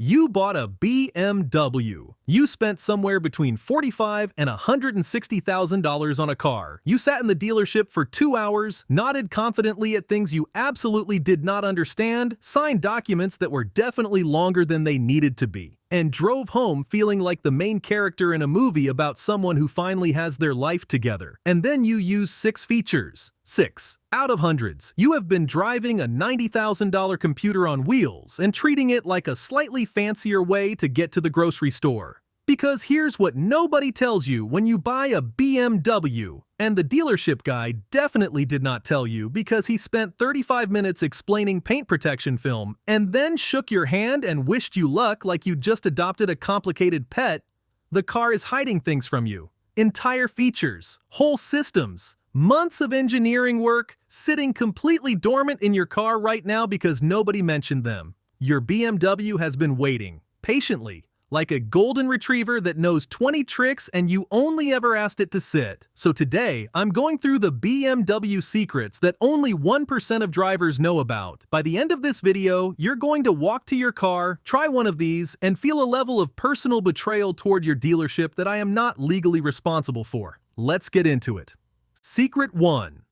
You bought a BMW. You spent somewhere between $45,000 and $160,000 on a car. You sat in the dealership for 2 hours, nodded confidently at things you absolutely did not understand, signed documents that were definitely longer than they needed to be, and drove home feeling like the main character in a movie about someone who finally has their life together. And then you use 6 features. 6 out of hundreds. You have been driving a $90,000 computer on wheels and treating it like a slightly fancier way to get to the grocery store. Because here's what nobody tells you when you buy a BMW, and the dealership guy definitely did not tell you because he spent 35 minutes explaining paint protection film and then shook your hand and wished you luck like you just adopted a complicated pet. The car is hiding things from you. Entire features, whole systems, months of engineering work sitting completely dormant in your car right now because nobody mentioned them. Your BMW has been waiting, patiently, like a golden retriever that knows 20 tricks and you only ever asked it to sit. So today, I'm going through the BMW secrets that only 1% of drivers know about. By the end of this video, you're going to walk to your car, try one of these, and feel a level of personal betrayal toward your dealership that I am not legally responsible for. Let's get into it. Secret 1.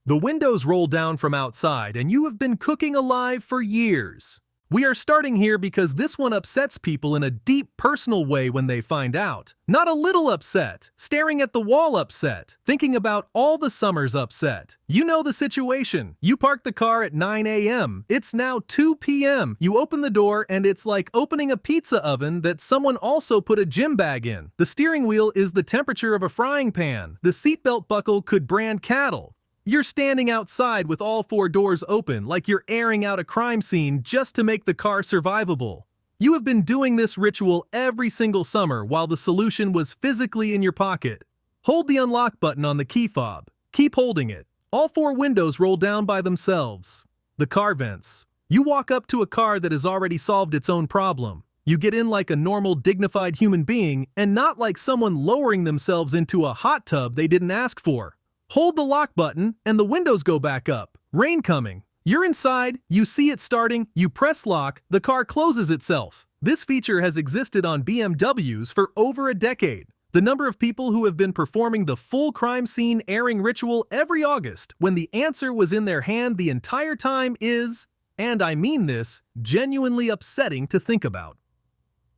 The windows roll down from outside and you have been cooking alive for years. We are starting here because this one upsets people in a deep personal way when they find out. Not a little upset, staring at the wall upset, thinking about all the summers upset. You know the situation. You park the car at 9 a.m. It's now 2 p.m. You open the door and it's like opening a pizza oven that someone also put a gym bag in. The steering wheel is the temperature of a frying pan. The seatbelt buckle could brand cattle. You're standing outside with all 4 doors open like you're airing out a crime scene just to make the car survivable. You have been doing this ritual every single summer while the solution was physically in your pocket. Hold the unlock button on the key fob. Keep holding it. All 4 windows roll down by themselves. The car vents. You walk up to a car that has already solved its own problem. You get in like a normal, dignified human being and not like someone lowering themselves into a hot tub they didn't ask for. Hold the lock button, and the windows go back up. Rain coming. You're inside, you see it starting, you press lock, the car closes itself. This feature has existed on BMWs for over a decade. The number of people who have been performing the full crime scene airing ritual every August when the answer was in their hand the entire time is, and I mean this, genuinely upsetting to think about.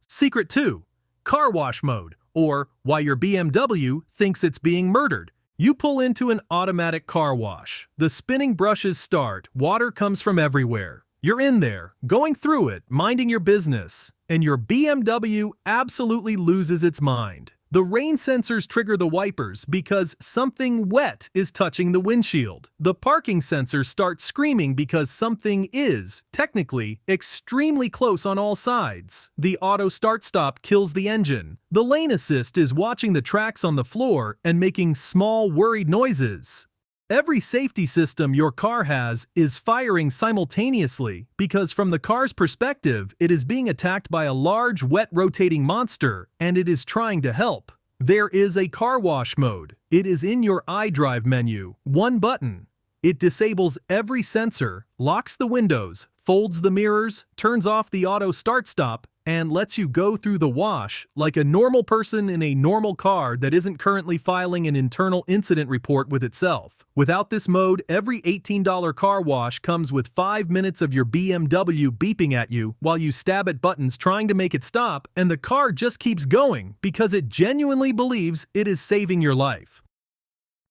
Secret 2. Car wash mode, or why your BMW thinks it's being murdered. You pull into an automatic car wash. The spinning brushes start, water comes from everywhere. You're in there, going through it, minding your business, and your BMW absolutely loses its mind. The rain sensors trigger the wipers because something wet is touching the windshield. The parking sensors start screaming because something is, technically, extremely close on all sides. The auto start-stop kills the engine. The lane assist is watching the tracks on the floor and making small, worried noises. Every safety system your car has is firing simultaneously because from the car's perspective, it is being attacked by a large, wet, rotating monster, and it is trying to help. There is a car wash mode. It is in your iDrive menu. 1 button. It disables every sensor, locks the windows, folds the mirrors, turns off the auto start-stop, and lets you go through the wash like a normal person in a normal car that isn't currently filing an internal incident report with itself. Without this mode, every $18 car wash comes with 5 minutes of your BMW beeping at you while you stab at buttons trying to make it stop, and the car just keeps going because it genuinely believes it is saving your life.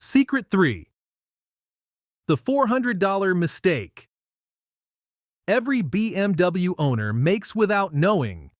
Secret 3. The $400 mistake. Every BMW owner makes without knowing.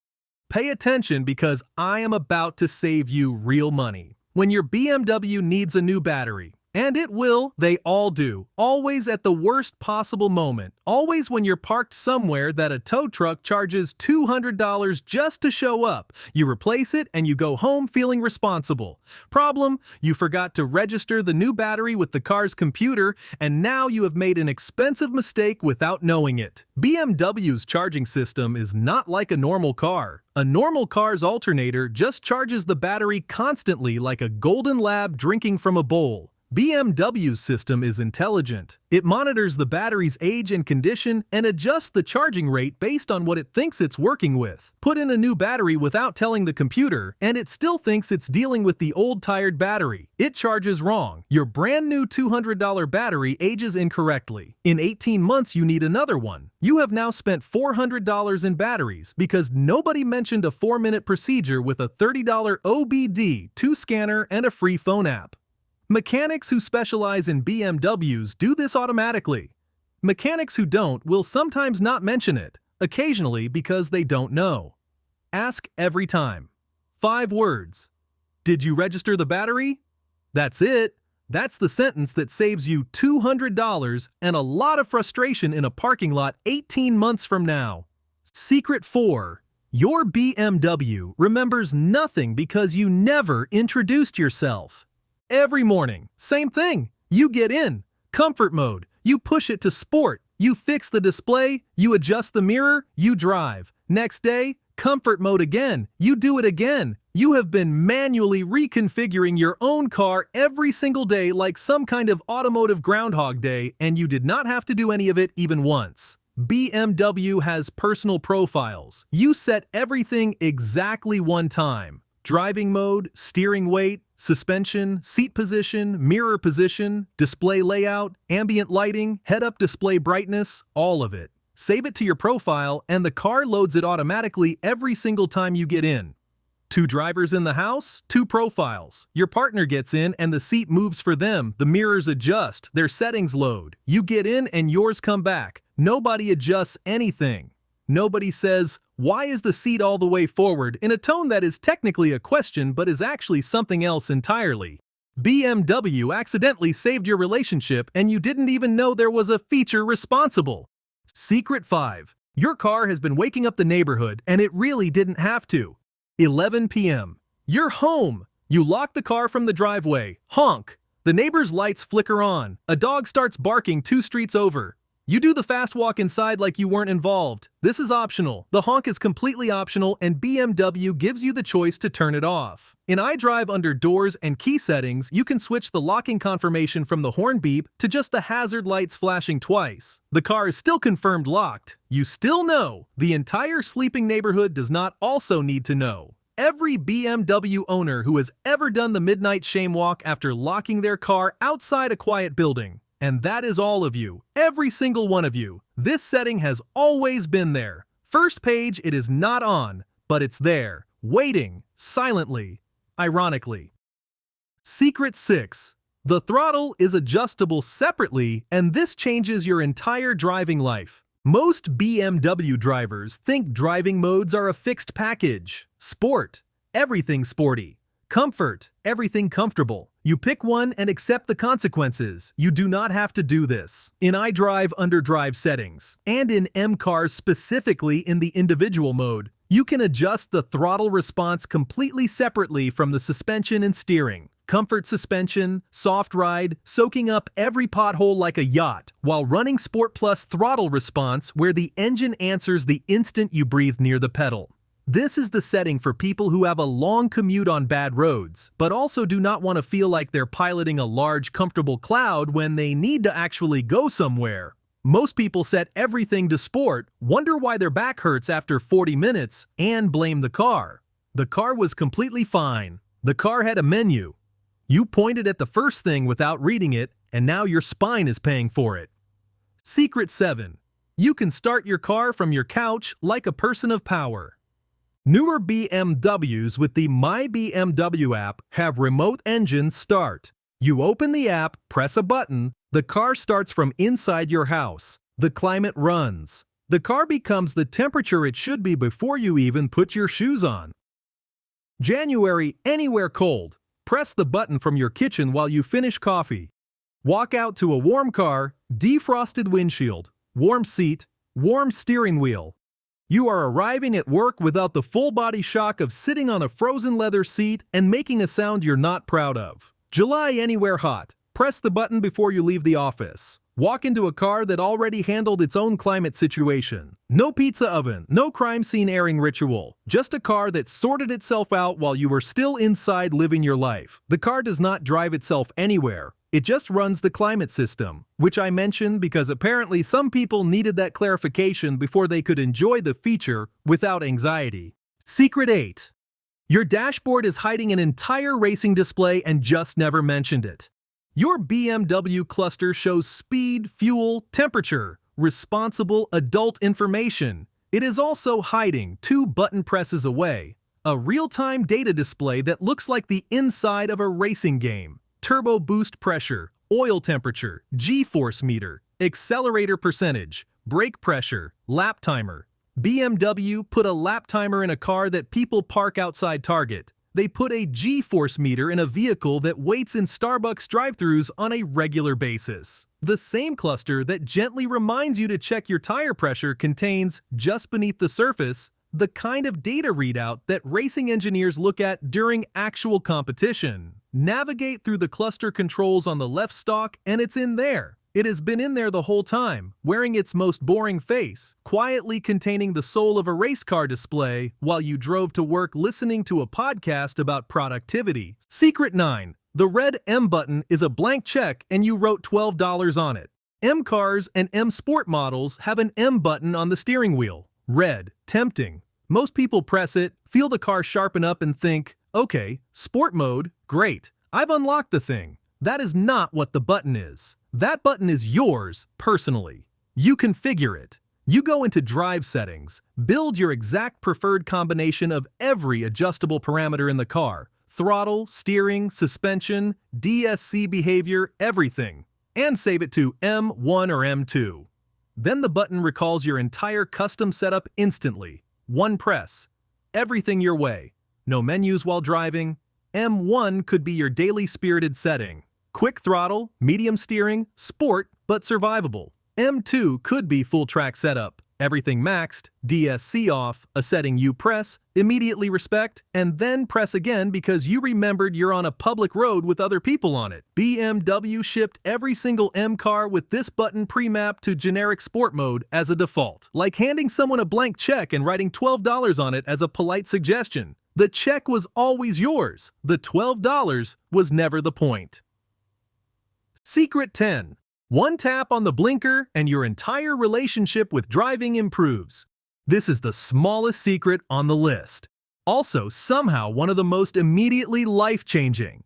Pay attention because I am about to save you real money. When your BMW needs a new battery, and it will, they all do, always at the worst possible moment, always when you're parked somewhere that a tow truck charges $200 just to show up. You replace it and you go home feeling responsible. Problem, you forgot to register the new battery with the car's computer, and now you have made an expensive mistake without knowing it. BMW's charging system is not like a normal car. A normal car's alternator just charges the battery constantly like a golden lab drinking from a bowl. BMW's system is intelligent. It monitors the battery's age and condition and adjusts the charging rate based on what it thinks it's working with. Put in a new battery without telling the computer, and it still thinks it's dealing with the old tired battery. It charges wrong. Your brand new $200 battery ages incorrectly. In 18 months, you need another one. You have now spent $400 in batteries because nobody mentioned a 4-minute procedure with a $30 OBD, 2-scanner, and a free phone app. Mechanics who specialize in BMWs do this automatically. Mechanics who don't will sometimes not mention it, occasionally because they don't know. Ask every time. 5 words. Did you register the battery? That's it. That's the sentence that saves you $200 and a lot of frustration in a parking lot 18 months from now. Secret 4. Your BMW remembers nothing because you never introduced yourself. Every morning, same thing. You get in. Comfort mode. You push it to sport. You fix the display. You adjust the mirror. You drive. Next day, comfort mode again. You do it again. You have been manually reconfiguring your own car every single day like some kind of automotive Groundhog Day, and you did not have to do any of it even once. BMW has personal profiles. You set everything exactly one time. Driving mode, steering weight, suspension, seat position, mirror position, display layout, ambient lighting, head-up display brightness, all of it. Save it to your profile and the car loads it automatically every single time you get in. 2 drivers in the house, 2 profiles. Your partner gets in and the seat moves for them, the mirrors adjust, their settings load. You get in and yours come back. Nobody adjusts anything. Nobody says, "Why is the seat all the way forward?" in a tone that is technically a question but is actually something else entirely. BMW accidentally saved your relationship and you didn't even know there was a feature responsible. Secret 5. Your car has been waking up the neighborhood and it really didn't have to. 11 p.m. You're home. You lock the car from the driveway. Honk. The neighbor's lights flicker on. A dog starts barking 2 streets over. You do the fast walk inside like you weren't involved. This is optional. The honk is completely optional and BMW gives you the choice to turn it off. In iDrive under Doors and Key Settings, you can switch the locking confirmation from the horn beep to just the hazard lights flashing twice. The car is still confirmed locked. You still know. The entire sleeping neighborhood does not also need to know. Every BMW owner who has ever done the midnight shame walk after locking their car outside a quiet building. And that is all of you, every single one of you. This setting has always been there. First page, it is not on, but it's there, waiting, silently, ironically. Secret 6. The throttle is adjustable separately, and this changes your entire driving life. Most BMW drivers think driving modes are a fixed package. Sport, everything sporty. Comfort, everything comfortable. You pick one and accept the consequences. You do not have to do this. In iDrive under Drive Settings, and in M-Cars specifically in the individual mode, you can adjust the throttle response completely separately from the suspension and steering. Comfort suspension, soft ride, soaking up every pothole like a yacht, while running Sport Plus throttle response where the engine answers the instant you breathe near the pedal. This is the setting for people who have a long commute on bad roads, but also do not want to feel like they're piloting a large, comfortable cloud when they need to actually go somewhere. Most people set everything to sport, wonder why their back hurts after 40 minutes, and blame the car. The car was completely fine. The car had a menu. You pointed at the first thing without reading it, and now your spine is paying for it. Secret 7. You can start your car from your couch like a person of power. Newer BMWs with the My BMW app have remote engine start. You open the app, press a button, the car starts from inside your house. The climate runs. The car becomes the temperature it should be before you even put your shoes on. January, anywhere cold. Press the button from your kitchen while you finish coffee. Walk out to a warm car, defrosted windshield, warm seat, warm steering wheel. You are arriving at work without the full-body shock of sitting on a frozen leather seat and making a sound you're not proud of. July anywhere hot. Press the button before you leave the office. Walk into a car that already handled its own climate situation. No pizza oven, no crime scene airing ritual. Just a car that sorted itself out while you were still inside living your life. The car does not drive itself anywhere. It just runs the climate system, which I mentioned because apparently some people needed that clarification before they could enjoy the feature without anxiety. Secret 8. Your dashboard is hiding an entire racing display and just never mentioned it. Your BMW cluster shows speed, fuel, temperature, responsible adult information. It is also hiding 2 button presses away, a real-time data display that looks like the inside of a racing game. Turbo boost pressure, oil temperature, G-force meter, accelerator percentage, brake pressure, lap timer. BMW put a lap timer in a car that people park outside Target. They put a G-force meter in a vehicle that waits in Starbucks drive-thrus on a regular basis. The same cluster that gently reminds you to check your tire pressure contains, just beneath the surface, the kind of data readout that racing engineers look at during actual competition. Navigate through the cluster controls on the left stalk and it's in there. It has been in there the whole time, wearing its most boring face, quietly containing the soul of a race car display while you drove to work listening to a podcast about productivity. Secret 9. The red M button is a blank check and you wrote $12 on it. M cars and M Sport models have an M button on the steering wheel. Red, tempting. Most people press it, feel the car sharpen up and think, okay, sport mode, great, I've unlocked the thing. That is not what the button is. That button is yours, personally. You configure it. You go into drive settings, build your exact preferred combination of every adjustable parameter in the car, throttle, steering, suspension, DSC behavior, everything, and save it to M1 or M2. Then the button recalls your entire custom setup instantly. One press. Everything your way. No menus while driving. M1 could be your daily spirited setting. Quick throttle, medium steering, sport, but survivable. M2 could be full track setup. Everything maxed, DSC off, a setting you press, immediately respect, and then press again because you remembered you're on a public road with other people on it. BMW shipped every single M car with this button pre-mapped to generic sport mode as a default. Like handing someone a blank check and writing $12 on it as a polite suggestion. The check was always yours. The $12 was never the point. Secret 10. One tap on the blinker and your entire relationship with driving improves. This is the smallest secret on the list. Also, somehow one of the most immediately life-changing.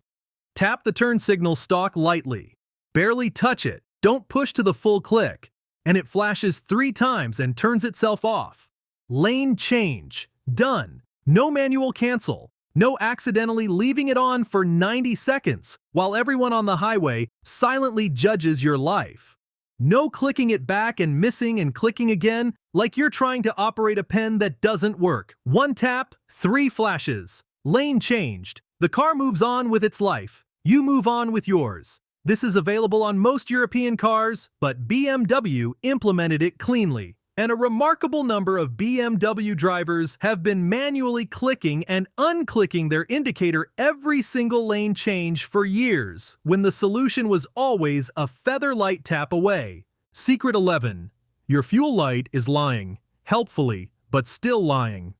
Tap the turn signal stalk lightly. Barely touch it. Don't push to the full click. And it flashes 3 times and turns itself off. Lane change. Done. No manual cancel. No accidentally leaving it on for 90 seconds while everyone on the highway silently judges your life. No clicking it back and missing and clicking again like you're trying to operate a pen that doesn't work. 1 tap, 3 flashes. Lane changed. The car moves on with its life. You move on with yours. This is available on most European cars, but BMW implemented it cleanly. And a remarkable number of BMW drivers have been manually clicking and unclicking their indicator every single lane change for years, when the solution was always a feather light tap away. Secret 11. Your fuel light is lying, helpfully, but still lying.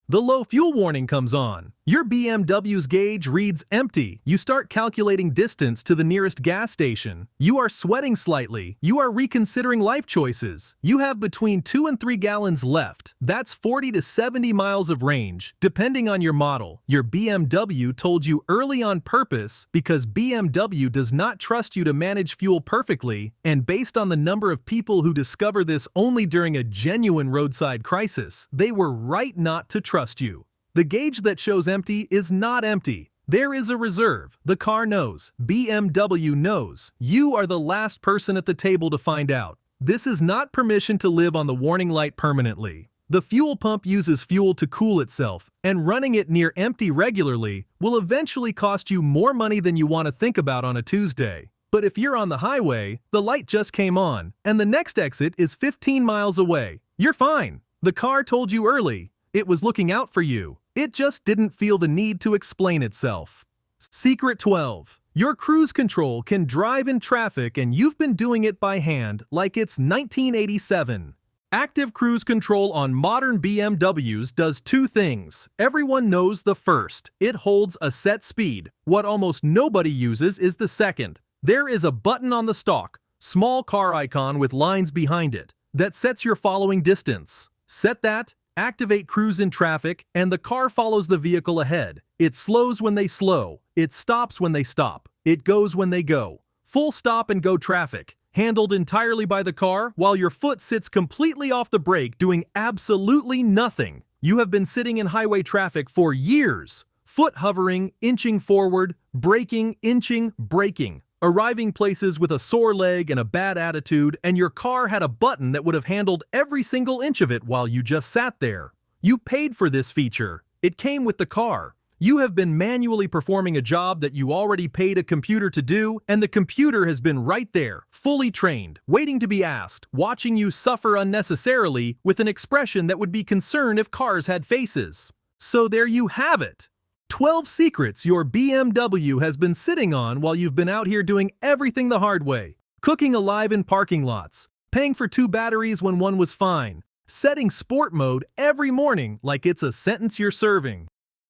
The low fuel warning comes on. Your BMW's gauge reads empty. You start calculating distance to the nearest gas station. You are sweating slightly. You are reconsidering life choices. You have between 2 and 3 gallons left. That's 40 to 70 miles of range, depending on your model. Your BMW told you early on purpose because BMW does not trust you to manage fuel perfectly, and based on the number of people who discover this only during a genuine roadside crisis, they were right not to trust you. The gauge that shows empty is not empty. There is a reserve. The car knows. BMW knows. You are the last person at the table to find out. This is not permission to live on the warning light permanently. The fuel pump uses fuel to cool itself, and running it near empty regularly will eventually cost you more money than you want to think about on a Tuesday. But if you're on the highway, the light just came on, and the next exit is 15 miles away. You're fine. The car told you early. It was looking out for you. It just didn't feel the need to explain itself. Secret 12. Your cruise control can drive in traffic and you've been doing it by hand like it's 1987. Active cruise control on modern BMWs does 2 things. Everyone knows the first. It holds a set speed. What almost nobody uses is the second. There is a button on the stalk, small car icon with lines behind it, that sets your following distance. Set that, activate cruise in traffic, and the car follows the vehicle ahead. It slows when they slow, it stops when they stop, it goes when they go. Full stop and go traffic, handled entirely by the car while your foot sits completely off the brake doing absolutely nothing. You have been sitting in highway traffic for years, foot hovering, inching forward, braking, inching, braking, arriving places with a sore leg and a bad attitude, and your car had a button that would have handled every single inch of it while you just sat there. You paid for this feature. It came with the car. You have been manually performing a job that you already paid a computer to do, and the computer has been right there, fully trained, waiting to be asked, watching you suffer unnecessarily with an expression that would be concerned if cars had faces. So there you have it. 12 secrets your BMW has been sitting on while you've been out here doing everything the hard way. Cooking alive in parking lots, paying for 2 batteries when one was fine, setting sport mode every morning like it's a sentence you're serving,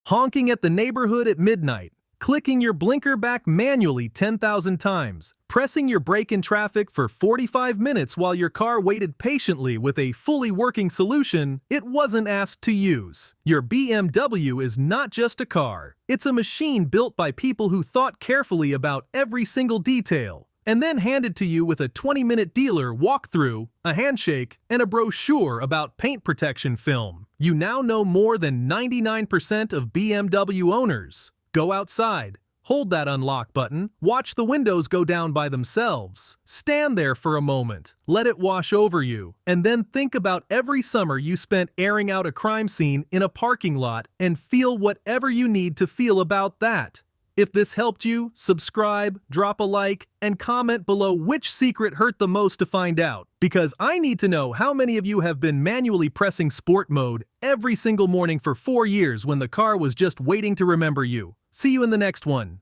honking at the neighborhood at midnight, clicking your blinker back manually 10,000 times, pressing your brake in traffic for 45 minutes while your car waited patiently with a fully working solution it wasn't asked to use. Your BMW is not just a car. It's a machine built by people who thought carefully about every single detail, and then handed to you with a 20-minute dealer walkthrough, a handshake, and a brochure about paint protection film. You now know more than 99% of BMW owners. Go outside, hold that unlock button, watch the windows go down by themselves. Stand there for a moment, let it wash over you, and then think about every summer you spent airing out a crime scene in a parking lot and feel whatever you need to feel about that. If this helped you, subscribe, drop a like, and comment below which secret hurt the most to find out, because I need to know how many of you have been manually pressing sport mode every single morning for 4 years when the car was just waiting to remember you. See you in the next one.